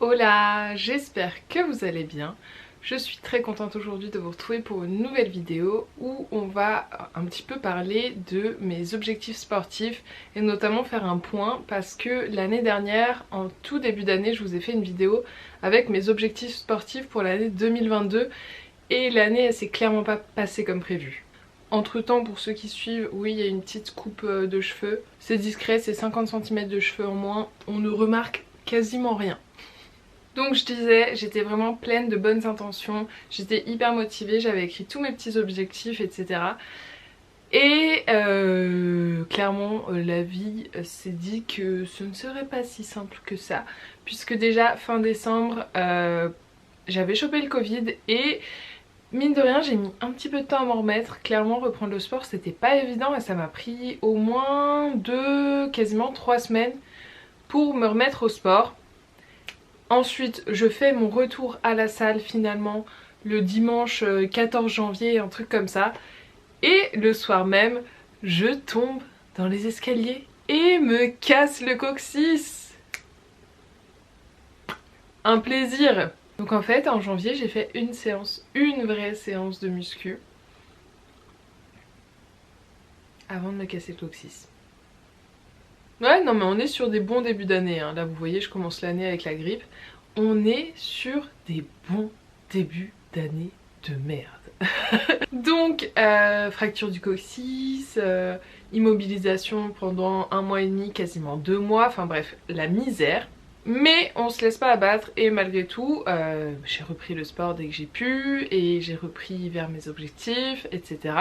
Hola, j'espère que vous allez bien. Je suis très contente aujourd'hui de vous retrouver pour une nouvelle vidéo où on va un petit peu parler de mes objectifs sportifs et notamment faire un point parce que l'année dernière, en tout début d'année, je vous ai fait une vidéo avec mes objectifs sportifs pour l'année 2022 et l'année elle s'est clairement pas passée comme prévu. Entre temps, pour ceux qui suivent, oui, il y a une petite coupe de cheveux. C'est discret, c'est 50 cm de cheveux en moins. On ne remarque quasiment rien. Donc je disais, j'étais vraiment pleine de bonnes intentions, j'étais hyper motivée, j'avais écrit tous mes petits objectifs, etc. Et clairement, la vie s'est dit que ce ne serait pas si simple que ça, puisque déjà fin décembre, j'avais chopé le Covid et mine de rien, j'ai mis un petit peu de temps à m'en remettre. Clairement, reprendre le sport, c'était pas évident et ça m'a pris au moins quasiment 3 semaines pour me remettre au sport. Ensuite, je fais mon retour à la salle finalement le dimanche 14 janvier, un truc comme ça. Et le soir même, je tombe dans les escaliers et me casse le coccyx. Un plaisir. Donc en fait, en janvier, j'ai fait une vraie séance de muscu avant de me casser le coccyx. Ouais, non mais on est sur des bons débuts d'année, hein. Là vous voyez, je commence l'année avec la grippe. On est sur des bons débuts d'année de merde. Donc, fracture du coccyx, immobilisation pendant 1 mois et demi, quasiment 2 mois, enfin bref, la misère. Mais on se laisse pas abattre et malgré tout, j'ai repris le sport dès que j'ai pu et j'ai repris vers mes objectifs, etc.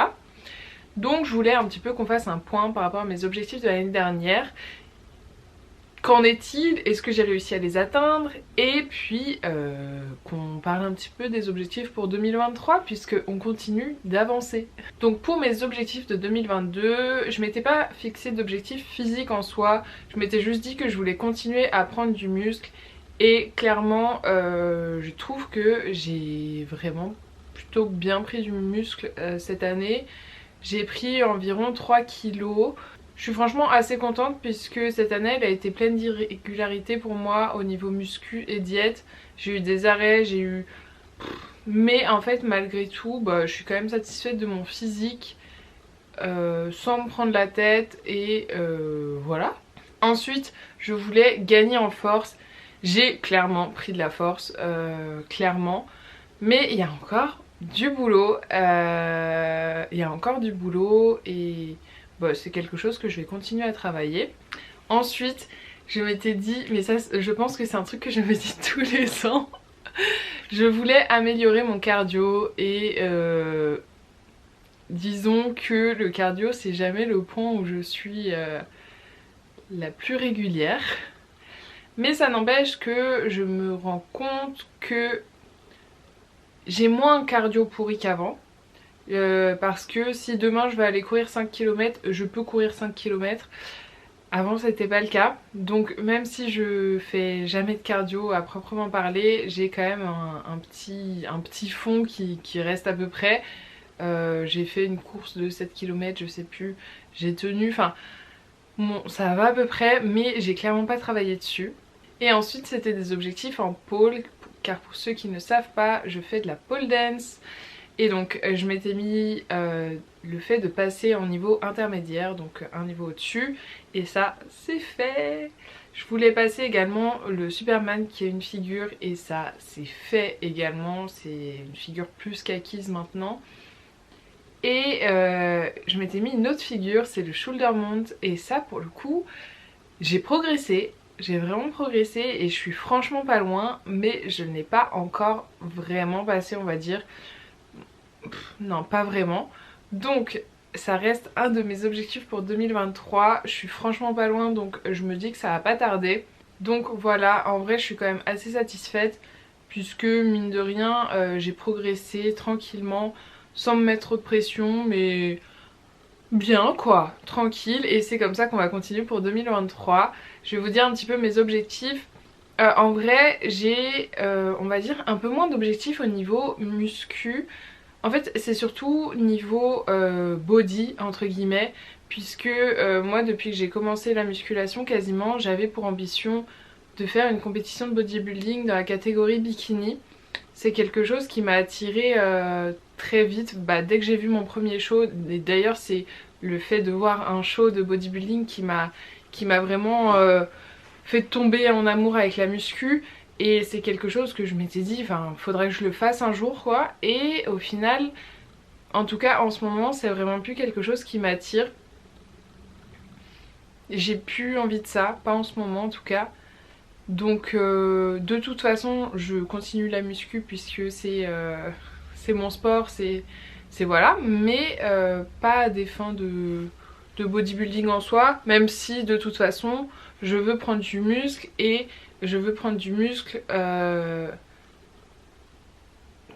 Donc je voulais un petit peu qu'on fasse un point par rapport à mes objectifs de l'année dernière. Qu'en est-il? Est-ce que j'ai réussi à les atteindre? Et puis qu'on parle un petit peu des objectifs pour 2023 puisqu'on continue d'avancer. Donc pour mes objectifs de 2022, je m'étais pas fixé d'objectif physique en soi. Je m'étais juste dit que je voulais continuer à prendre du muscle. Et clairement, je trouve que j'ai vraiment plutôt bien pris du muscle cette année. J'ai pris environ 3 kilos. Je suis franchement assez contente puisque cette année elle a été pleine d'irrégularités pour moi au niveau muscu et diète. J'ai eu des arrêts, j'ai eu... Mais en fait malgré tout, je suis quand même satisfaite de mon physique sans me prendre la tête et voilà. Ensuite je voulais gagner en force. J'ai clairement pris de la force, clairement. Mais il y a encore du boulot, et c'est quelque chose que je vais continuer à travailler. Ensuite, je m'étais dit, mais ça je pense que c'est un truc que je me dis tous les ans, je voulais améliorer mon cardio et disons que le cardio c'est jamais le point où je suis la plus régulière. Mais ça n'empêche que je me rends compte que j'ai moins cardio pourri qu'avant. Parce que si demain je vais aller courir 5 km, je peux courir 5 km. Avant c'était pas le cas. Donc même si je fais jamais de cardio à proprement parler, j'ai quand même un petit fond qui reste à peu près. J'ai fait une course de 7 km, je sais plus. J'ai tenu, enfin bon ça va à peu près, mais j'ai clairement pas travaillé dessus. Et ensuite c'était des objectifs en pole, car pour ceux qui ne savent pas, je fais de la pole dance. Et donc je m'étais mis le fait de passer en niveau intermédiaire, donc un niveau au-dessus, et ça c'est fait. Je voulais passer également le Superman qui est une figure, et ça c'est fait également, c'est une figure plus qu'acquise maintenant. Et je m'étais mis une autre figure, c'est le shoulder mount, et ça pour le coup j'ai progressé. J'ai vraiment progressé et je suis franchement pas loin, mais je n'ai pas encore vraiment passé, on va dire. Non, pas vraiment. Donc ça reste un de mes objectifs pour 2023. Je suis franchement pas loin, donc je me dis que ça va pas tarder. Donc voilà, en vrai je suis quand même assez satisfaite puisque mine de rien j'ai progressé tranquillement sans me mettre trop de pression, mais bien quoi, tranquille, et c'est comme ça qu'on va continuer pour 2023. Je vais vous dire un petit peu mes objectifs. En vrai j'ai on va dire un peu moins d'objectifs au niveau muscu. En fait c'est surtout niveau body entre guillemets, puisque moi depuis que j'ai commencé la musculation quasiment j'avais pour ambition de faire une compétition de bodybuilding dans la catégorie bikini. C'est quelque chose qui m'a attirée très vite, dès que j'ai vu mon premier show. Et d'ailleurs c'est le fait de voir un show de bodybuilding qui m'a vraiment fait tomber en amour avec la muscu. Et c'est quelque chose que je m'étais dit, enfin faudrait que je le fasse un jour quoi. Et au final, en tout cas en ce moment, c'est vraiment plus quelque chose qui m'attire. J'ai plus envie de ça, pas en ce moment en tout cas. Donc de toute façon je continue la muscu puisque c'est mon sport, c'est voilà. Mais pas à des fins de bodybuilding en soi. Même si de toute façon je veux prendre du muscle et je veux prendre du muscle...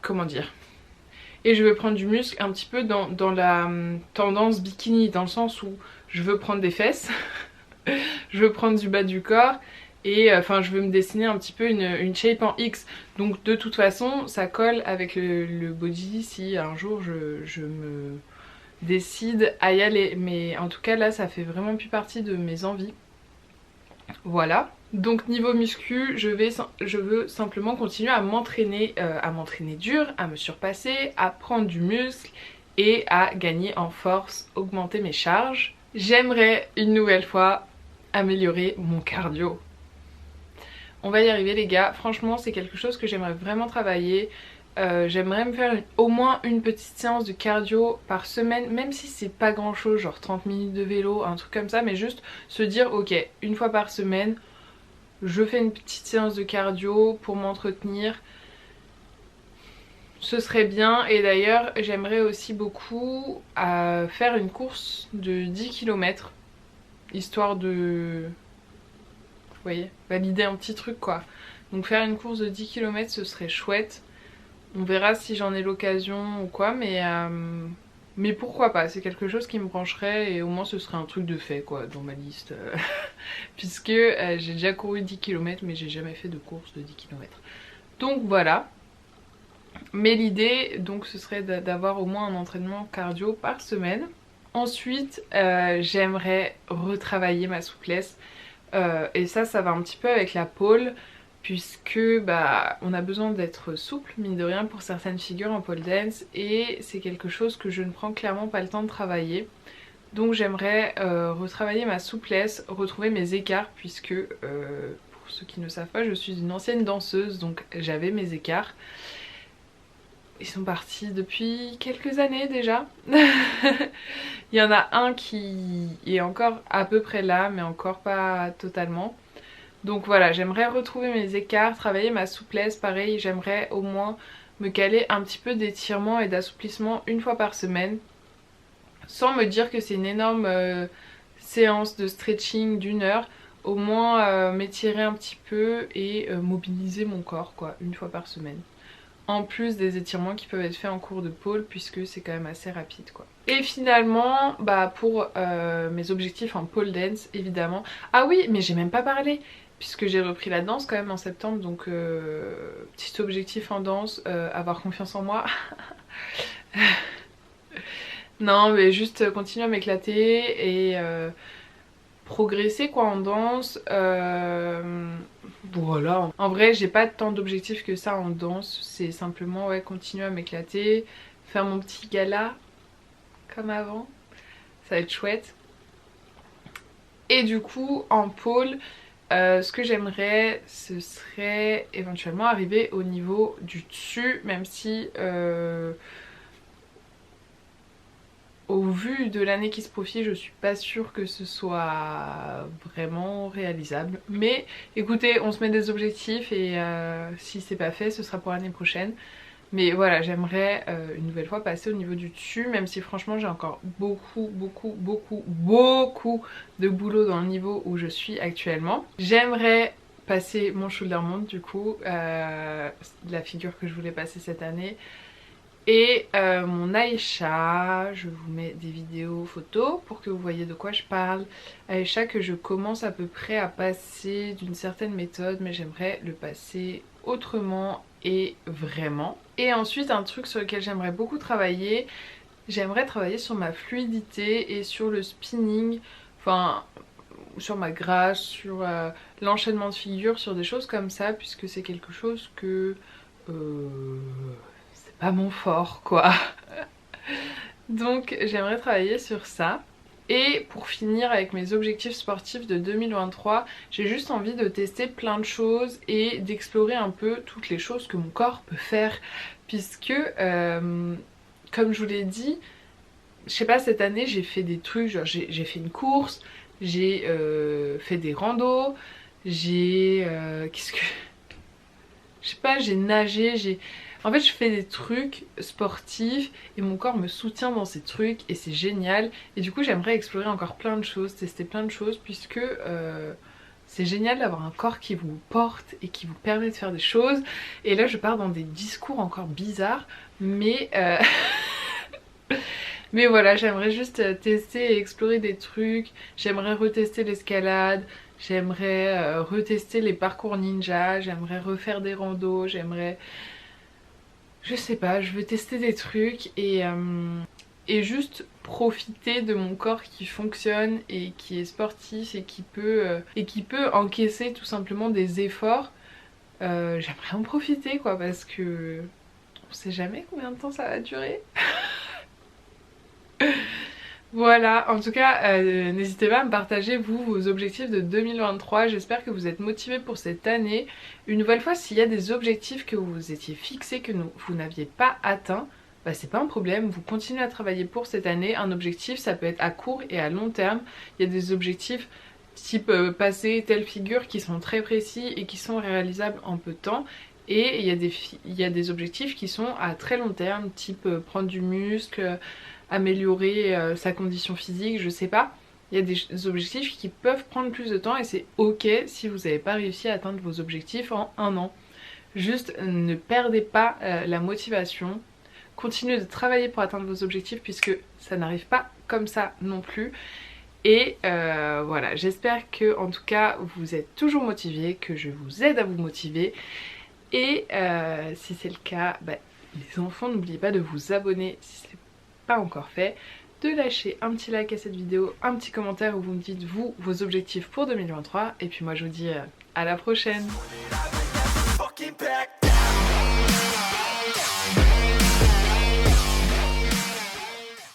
comment dire, et je veux prendre du muscle un petit peu dans la tendance bikini, dans le sens où je veux prendre des fesses, je veux prendre du bas du corps et enfin je veux me dessiner un petit peu une shape en X. Donc de toute façon ça colle avec le body si un jour je me décide à y aller. Mais en tout cas là ça fait vraiment plus partie de mes envies. Voilà. Donc niveau muscu, je veux simplement continuer à m'entraîner dur, à me surpasser, à prendre du muscle et à gagner en force, augmenter mes charges. J'aimerais une nouvelle fois améliorer mon cardio. On va y arriver les gars, franchement c'est quelque chose que j'aimerais vraiment travailler. J'aimerais me faire au moins une petite séance de cardio par semaine, même si c'est pas grand chose, genre 30 minutes de vélo, un truc comme ça, mais juste se dire ok, une fois par semaine, je fais une petite séance de cardio pour m'entretenir. Ce serait bien. Et d'ailleurs j'aimerais aussi beaucoup faire une course de 10 km, histoire de... vous voyez, valider un petit truc quoi. Donc faire une course de 10 km ce serait chouette. On verra si j'en ai l'occasion ou quoi, mais pourquoi pas, c'est quelque chose qui me brancherait et au moins ce serait un truc de fait quoi dans ma liste. Puisque j'ai déjà couru 10 km mais j'ai jamais fait de course de 10 km. Donc voilà. Mais l'idée donc ce serait d'avoir au moins un entraînement cardio par semaine. Ensuite j'aimerais retravailler ma souplesse. Et ça va un petit peu avec la pole. Puisque on a besoin d'être souple mine de rien pour certaines figures en pole dance. Et c'est quelque chose que je ne prends clairement pas le temps de travailler. Donc j'aimerais retravailler ma souplesse, retrouver mes écarts. Puisque pour ceux qui ne savent pas, je suis une ancienne danseuse. Donc j'avais mes écarts. Ils sont partis depuis quelques années déjà. Il y en a un qui est encore à peu près là, mais encore pas totalement. Donc voilà, j'aimerais retrouver mes écarts, travailler ma souplesse. Pareil, j'aimerais au moins me caler un petit peu d'étirement et d'assouplissement une fois par semaine. Sans me dire que c'est une énorme séance de stretching d'une heure. Au moins m'étirer un petit peu et mobiliser mon corps quoi, une fois par semaine. En plus des étirements qui peuvent être faits en cours de pole puisque c'est quand même assez rapide quoi. Et finalement pour mes objectifs en pole dance évidemment. Ah oui mais j'ai même pas parlé puisque j'ai repris la danse quand même en septembre. Donc petit objectif en danse, avoir confiance en moi. Non mais juste continuer à m'éclater et progresser quoi en danse. Voilà. En vrai j'ai pas tant d'objectifs que ça en danse. C'est simplement ouais, continuer à m'éclater, faire mon petit gala comme avant. Ça va être chouette. Et du coup en pole ce que j'aimerais ce serait éventuellement arriver au niveau du dessus. Même si au vu de l'année qui se profile, je suis pas sûre que ce soit vraiment réalisable. Mais écoutez, on se met des objectifs et si c'est pas fait, ce sera pour l'année prochaine. Mais voilà, j'aimerais une nouvelle fois passer au niveau du dessus, même si franchement j'ai encore beaucoup de boulot dans le niveau où je suis actuellement. J'aimerais passer mon shoulder mount du coup, la figure que je voulais passer cette année. Et mon Aïcha, je vous mets des vidéos photos pour que vous voyez de quoi je parle. Aïcha que je commence à peu près à passer d'une certaine méthode, mais j'aimerais le passer autrement et vraiment. Et ensuite un truc sur lequel j'aimerais beaucoup travailler, j'aimerais travailler sur ma fluidité et sur le spinning. Enfin sur ma grâce, sur l'enchaînement de figures, sur des choses comme ça, puisque c'est quelque chose que c'est pas mon fort quoi. Donc j'aimerais travailler sur ça. Et pour finir avec mes objectifs sportifs de 2023, j'ai juste envie de tester plein de choses et d'explorer un peu toutes les choses que mon corps peut faire. Puisque, comme je vous l'ai dit, je sais pas, cette année j'ai fait des trucs, genre j'ai fait une course, j'ai fait des randos, j'ai... qu'est-ce que... Je sais pas, j'ai nagé, j'ai... En fait je fais des trucs sportifs et mon corps me soutient dans ces trucs et c'est génial. Et du coup j'aimerais explorer encore plein de choses, tester plein de choses puisque c'est génial d'avoir un corps qui vous porte et qui vous permet de faire des choses. Et là je pars dans des discours encore bizarres mais... Mais voilà, j'aimerais juste tester et explorer des trucs. J'aimerais retester l'escalade. J'aimerais retester les parcours ninja. J'aimerais refaire des randos. J'aimerais... Je sais pas, je veux tester des trucs et juste profiter de mon corps qui fonctionne et qui est sportif et qui peut encaisser tout simplement des efforts. J'aimerais en profiter quoi parce que on sait jamais combien de temps ça va durer. Voilà, en tout cas, n'hésitez pas à me partager vous vos objectifs de 2023. J'espère que vous êtes motivés pour cette année. Une nouvelle fois, s'il y a des objectifs que vous étiez fixés, que vous n'aviez pas atteints, bah c'est pas un problème, vous continuez à travailler pour cette année. Un objectif, ça peut être à court et à long terme. Il y a des objectifs type passer telle figure qui sont très précis et qui sont réalisables en peu de temps. Et il y a des objectifs qui sont à très long terme, type prendre du muscle, améliorer sa condition physique, je sais pas. Il y a des objectifs qui peuvent prendre plus de temps et c'est ok si vous n'avez pas réussi à atteindre vos objectifs en un an. Juste ne perdez pas la motivation. Continuez de travailler pour atteindre vos objectifs puisque ça n'arrive pas comme ça non plus. Et voilà, j'espère que en tout cas vous êtes toujours motivés, que je vous aide à vous motiver. Et si c'est le cas, bah, les enfants, n'oubliez pas de vous abonner si c'est pas encore fait, de lâcher un petit like à cette vidéo, un petit commentaire où vous me dites vous vos objectifs pour 2023 et puis moi je vous dis à la prochaine.